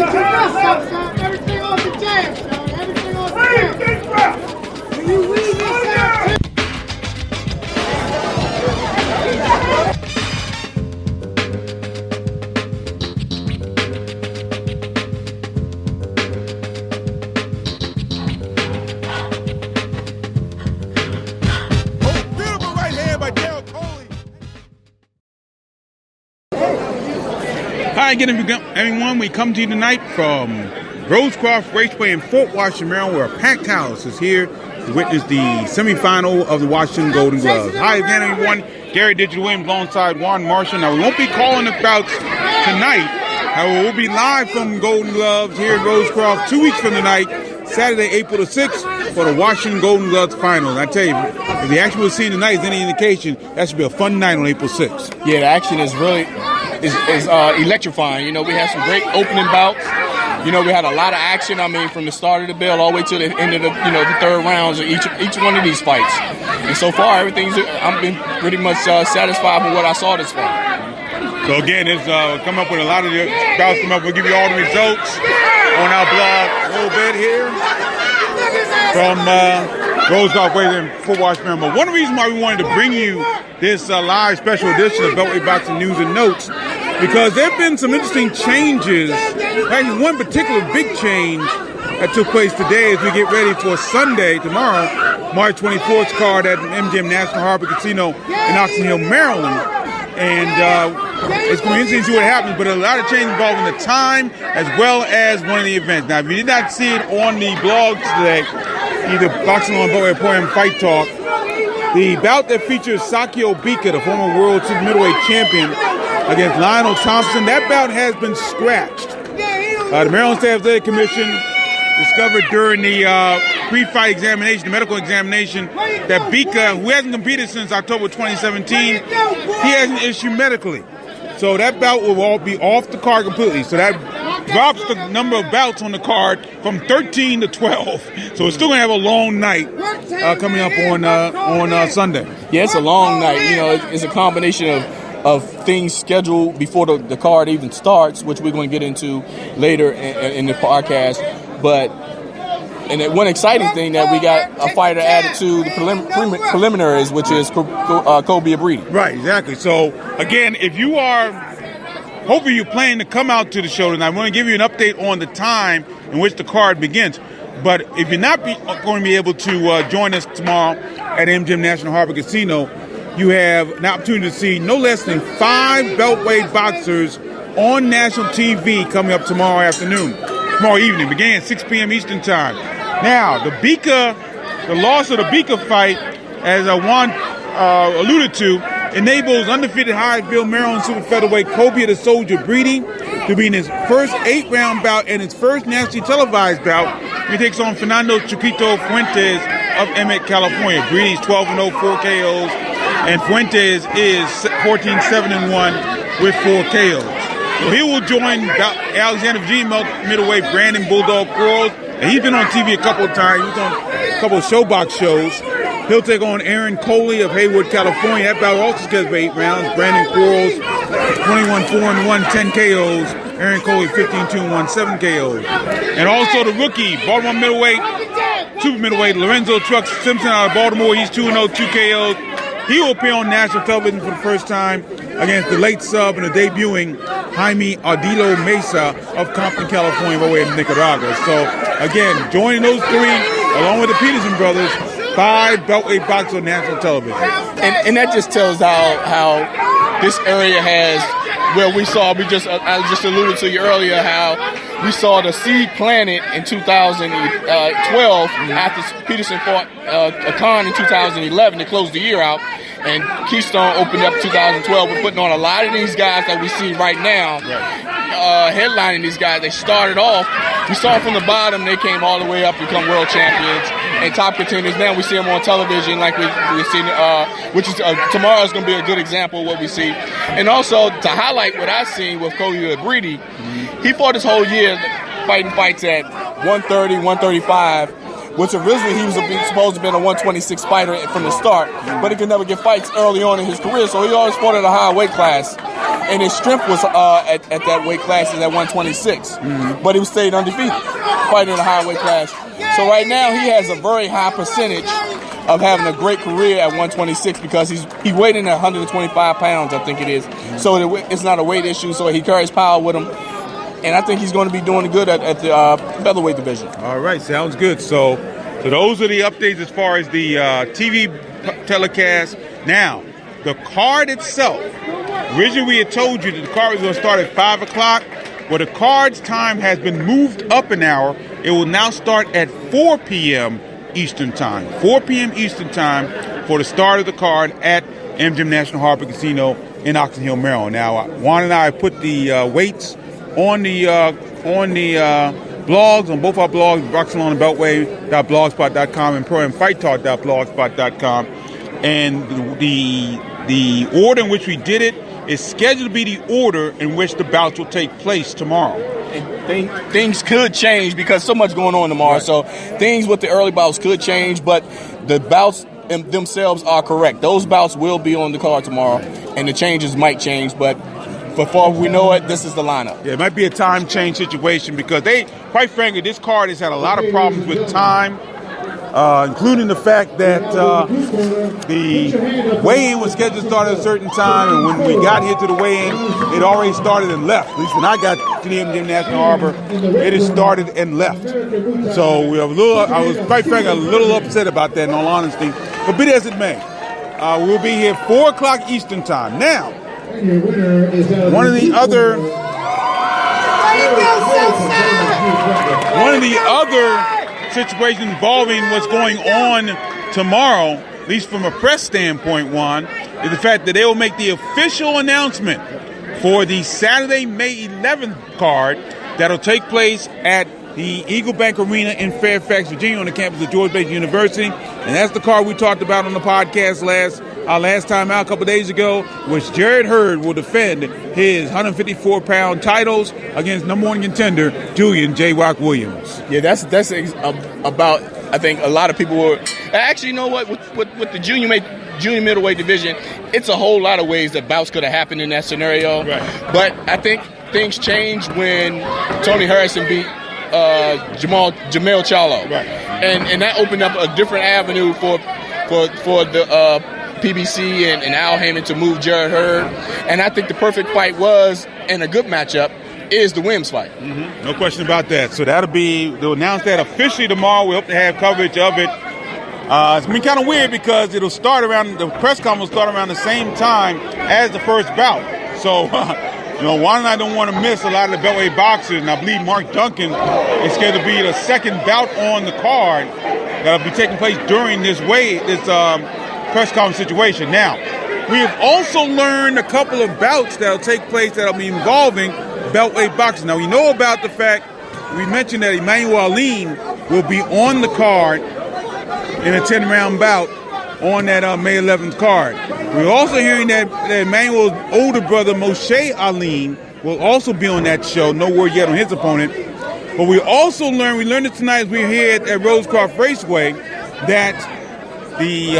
Everything off the jam, son. Everything off the jam. When you read this out, Hi again, everyone. We come to you tonight from Rosecroft Raceway in Fort Washington, Maryland, where a packed house is here to witness the semifinal of the Washington Golden Gloves. Hi again, everyone. Gary Digital Williams alongside Juan Marshall. Now, we won't be calling the bouts tonight. However, we'll be live from Golden Gloves here in Rosecroft 2 weeks from tonight, Saturday, April the 6th, for the Washington Golden Gloves Finals. I tell you, if the action we're seeing tonight is any indication, that should be a fun night on April 6th. Yeah, the action is really is electrifying. You know, we had some great opening bouts. You know, we had a lot of action. I mean, from the start of the bell all the way to the end of the the third rounds of each one of these fights. And so far, I've been pretty much satisfied with what I saw this far. So again, it's come up with a lot of the bouts. We'll give you all the results on our blog a little bit here from Rosecroft Raceway in Fort Washington. But one of the reasons why we wanted to bring you this live special edition of Beltway Boxing News and Notes, because there have been some interesting changes. Actually, one particular big change that took place today as we get ready for Sunday, tomorrow, March 24th card at MGM National Harbor Casino in Oxon Hill, Maryland. And it's going to be interesting to see what happens, but a lot of change involving the time as well as one of the events. Now, if you did not see it on the blogs today, either Boxing on Beltway or Poem Fight Talk, the bout that features Sakio Bika, the former world super middleweight champion, against Lionel Thompson, that bout has been scratched. The Maryland State Athletic Commission discovered during the pre-fight examination, the medical examination, that Bika, who hasn't competed since October 2017, he has an issue medically. So that bout will all be off the card completely. So that drops the number of bouts on the card from 13 to 12. So it's still going to have a long night coming up on Sunday. Yeah, it's a long night. You know, it's a combination of things scheduled before the card even starts, which we're going to get into later in the podcast. And one exciting thing that we got a fighter added to the preliminaries, which is Kobe Abridi. Right, exactly. So, again, if you are, hopefully you're planning to come out to the show tonight, I want to give you an update on the time in which the card begins. But if you're not going to be able to join us tomorrow at MGM National Harbor Casino, you have an opportunity to see no less than 5 Beltway boxers on national TV coming up tomorrow evening, beginning at 6 p.m. Eastern Time. Now, the loss of the Bika fight, as Juan alluded to, enables undefeated Hyattville, Maryland super featherweight Kobe the Soldier Abridi to be in his first 8-round bout and his first nationally televised bout. He takes on Fernando Chiquito Fuentes of Emmett, California. Abridi's 12-0, 4 KOs, and Fuentes is 14-7-1 with 4 KOs. So he will join Alexander Virginia middleweight Brandon Bulldog Quarles, and he's been on TV a couple of times. He was on a couple of showbox shows. He'll take on Aaron Coley of Hayward, California. That bout also scheduled for 8 rounds. Brandon Quarles, 21-4-1, 10 KOs. Aaron Coley, 15-2-1, 7 KOs. And also the rookie, Baltimore middleweight, super middleweight, Lorenzo Trucks Simpson out of Baltimore. He's 2-0, 2 KOs. He will appear on national television for the first time against the late sub and the debuting Jaime Ardilo Mesa of Compton, California, by way of Nicaragua. So, again, joining those 3, along with the Peterson brothers, 5 Beltway boxers on national television. And that just tells how this area has, I just alluded to you earlier, how we saw the seed planted in 2012 after Peterson fought Khan in 2011 to close the year out. And Keystone opened up 2012. We're putting on a lot of these guys that we see right now, headlining these guys. They started off, we saw from the bottom, they came all the way up to become world champions and top contenders. Now we see them on television like we've seen, which is tomorrow is going to be a good example of what we see. And also to highlight what I've seen with Kobe Abridi, he fought his whole year fighting fights at 130, 135. Which originally he was supposed to have been a 126 fighter from the start, but he could never get fights early on in his career, so he always fought at a high weight class. and his strength was at that weight class is at 126. But he stayed undefeated, fighting in a high weight class. So right now he has a very high percentage of having a great career at 126 because he's weighed in at 125 pounds, I think it is. So it's not a weight issue. So he carries power with him. And I think he's going to be doing good at the featherweight division. All right, sounds good. So those are the updates as far as the TV telecast. Now, the card itself. Originally, we had told you that the card was going to start at 5 o'clock. Well, the card's time has been moved up an hour. It will now start at 4 p.m. Eastern Time. 4 p.m. Eastern Time for the start of the card at MGM National Harbor Casino in Oxon Hill, Maryland. Now, Juan and I put the weights on the blogs, on both our blogs, Oxon and Beltway.blogspot.com and ProAmFightTalk.blogspot.com. And the order in which we did it is scheduled to be the order in which the bouts will take place tomorrow. And things could change because so much going on tomorrow. Right. So things with the early bouts could change, but the bouts themselves are correct. Those bouts will be on the card tomorrow, and the changes might change, but before we know it, this is the lineup. Yeah, it might be a time change situation because quite frankly, this card has had a lot of problems with time, including the fact that the weigh-in was scheduled to start at a certain time, and when we got here to the weigh-in, it already started and left. At least when I got to the MGM National Harbor, it had started and left. So I was quite frankly a little upset about that, in all honesty. But be it as it may, we'll be here 4 o'clock Eastern Time. Now, one of the other situations involving what's going on tomorrow, at least from a press standpoint, Juan, is the fact that they will make the official announcement for the Saturday, May 11th card that'll take place at the Eagle Bank Arena in Fairfax, Virginia, on the campus of George Mason University. And that's the card we talked about on the podcast last time out a couple days ago, which Jared Hurd will defend his 154-pound titles against number one contender Julian J. Rock Williams. Yeah, that's about. I think a lot of people were actually. You know what? With the junior middleweight division, it's a whole lot of ways that bouts could have happened in that scenario. Right. But I think things changed when Tony Harrison beat Jamel Charlo, right. And that opened up a different avenue for the PBC and Al Heyman to move Jared Hurd. And I think the perfect fight was, and a good matchup, is the Williams fight. Mm-hmm. No question about that. So they'll announce that officially tomorrow. We hope to have coverage of it. It's been kind of weird because the press conference will start around the same time as the first bout. So, Juan and I don't want to miss a lot of the Beltway boxers, and I believe Mark Duncan is scheduled to be the second bout on the card that'll be taking place during this press conference situation. Now, we have also learned a couple of bouts that'll take place that'll be involving Beltway boxing. Now, we know about the fact, we mentioned that Emmanuel Aline will be on the card in a 10-round bout on that May 11th card. We're also hearing that Emmanuel's older brother, Moshe Aline, will also be on that show. No word yet on his opponent. But we learned it tonight as we were here at Rosecroft Raceway, that the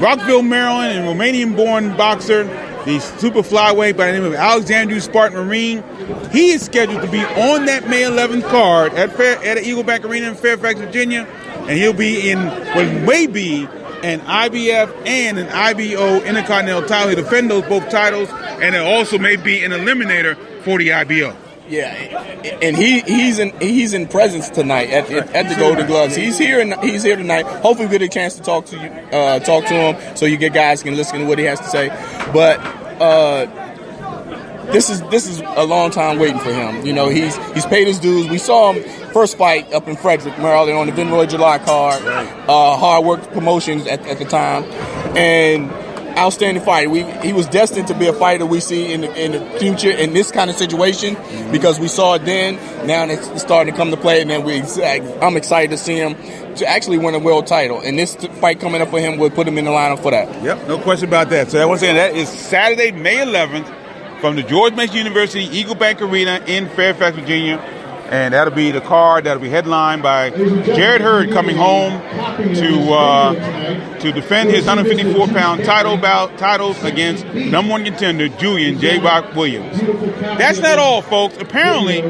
Rockville, Maryland, and Romanian-born boxer, the super flyweight by the name of Alexandru Spartan Marine, he is scheduled to be on that May 11th card at the Eagle Bank Arena in Fairfax, Virginia, and he'll be in what may be an IBF and an IBO Intercontinental title. He'll defend those both titles, and it also may be an eliminator for the IBO. Yeah, and he's in presence tonight at the Golden Gloves. He's here tonight. Hopefully, we get a chance to talk to him, so you guys can listen to what he has to say. But this is a long time waiting for him. He's paid his dues. We saw him first fight up in Frederick, Maryland, on the Vinroy July card. Right. Hard Work Promotions at the time, and outstanding fighter. He was destined to be a fighter we see in the future in this kind of situation, because we saw it then. Now it's starting to come to play, and then I'm excited to see him to actually win a world title. And this fight coming up for him will put him in the lineup for that. Yep, no question about that. So I was saying that is Saturday, May 11th, from the George Mason University Eagle Bank Arena in Fairfax, Virginia. And that'll be the card that'll be headlined by Jared Hurd coming home to defend his 154-pound titles against number one contender Julian J. Rock Williams. That's not all, folks. Apparently,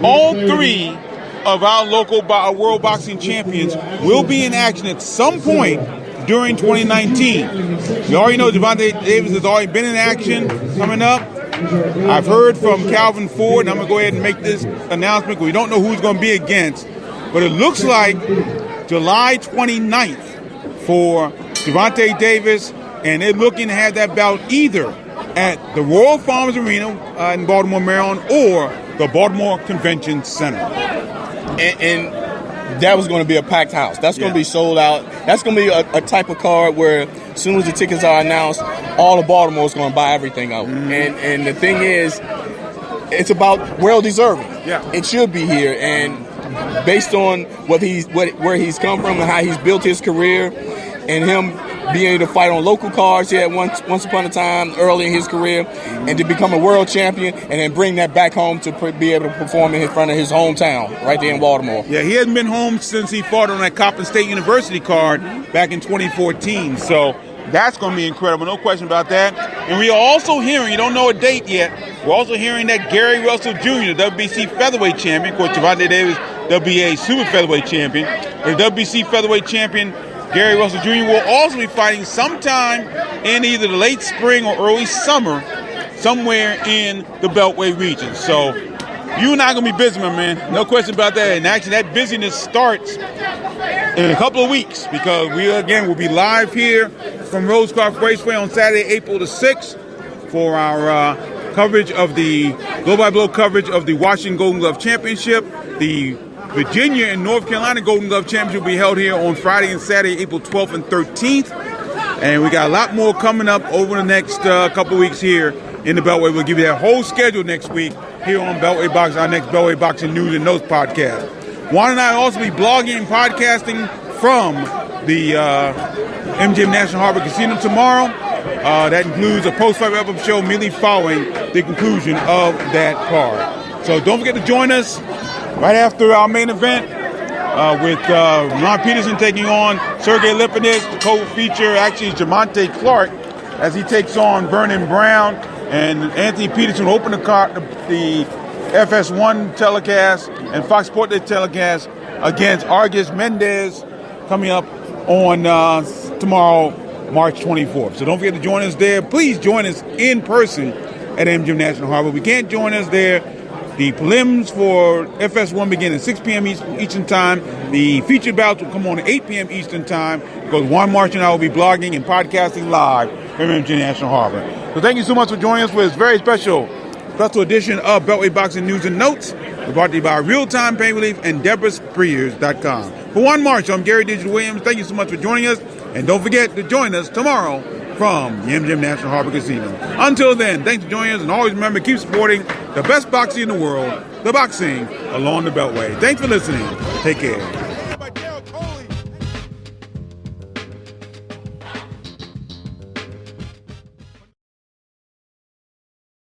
all three of our local world boxing champions will be in action at some point during 2019. You already know Gervonta Davis has already been in action coming up. I've heard from Calvin Ford, and I'm going to go ahead and make this announcement because we don't know who's going to be against. But it looks like July 29th for Gervonta Davis, and they're looking to have that bout either at the Royal Farms Arena in Baltimore, Maryland, or the Baltimore Convention Center. And that was going to be a packed house. That's going to be sold out. That's going to be a type of card where as soon as the tickets are announced, all of Baltimore is going to buy everything out. Mm-hmm. And the thing is, it's about well-deserving. Yeah. It should be here. And based on where he's come from and how he's built his career and him being able to fight on local cards here once upon a time early in his career and to become a world champion and then bring that back home to be able to perform in front of his hometown right there in Baltimore. Yeah, he hasn't been home since he fought on that Coppin State University card back in 2014. So that's going to be incredible, no question about that. And we are also hearing, you don't know a date yet, we're also hearing that Gary Russell Jr., the WBC featherweight champion, of course, Gervonta Davis, WBA super featherweight champion, the WBC featherweight champion, Gary Russell Jr. will also be fighting sometime in either the late spring or early summer, somewhere in the Beltway region. So you're not going to be busy, my man. No question about that. And actually, that busyness starts in a couple of weeks because we, again, will be live here from Rosecroft Raceway on Saturday, April the 6th for our coverage of the blow-by-blow coverage of the Washington Golden Glove Championship. The Virginia and North Carolina Golden Glove Championship will be held here on Friday and Saturday, April 12th and 13th. And we got a lot more coming up over the next couple of weeks here in the Beltway. We'll give you that whole schedule next week here on Beltway Boxing, our next Beltway Boxing News and Notes podcast. Juan and I will also be blogging and podcasting from the MGM National Harbor Casino tomorrow. That includes a post-fight wrap-up show immediately following the conclusion of that card. So don't forget to join us right after our main event with Ron Peterson taking on Sergey Lipinets. The co-feature actually is Jamonte Clark as he takes on Vernon Brown. And Anthony Peterson will open the FS1 telecast and Fox Sports telecast against Argus Mendez coming up on tomorrow, March 24th. So don't forget to join us there. Please join us in person at MGM National Harbor. We can't join us there. The prelims for FS1 begin at 6 p.m. Eastern Time. The featured bouts will come on at 8 p.m. Eastern Time because Juan Marshall and I will be blogging and podcasting live from MGM National Harbor. So thank you so much for joining us for this very special edition of Beltway Boxing News and Notes. We're brought to you by Real Time Pain Relief and DeborahSpears.com. For Juan Marshall, I'm Gary Digital Williams. Thank you so much for joining us. And don't forget to join us tomorrow from the MGM National Harbor Casino. Until then, thanks for joining us, and always remember, keep supporting the best boxing in the world, the boxing along the Beltway. Thanks for listening. Take care.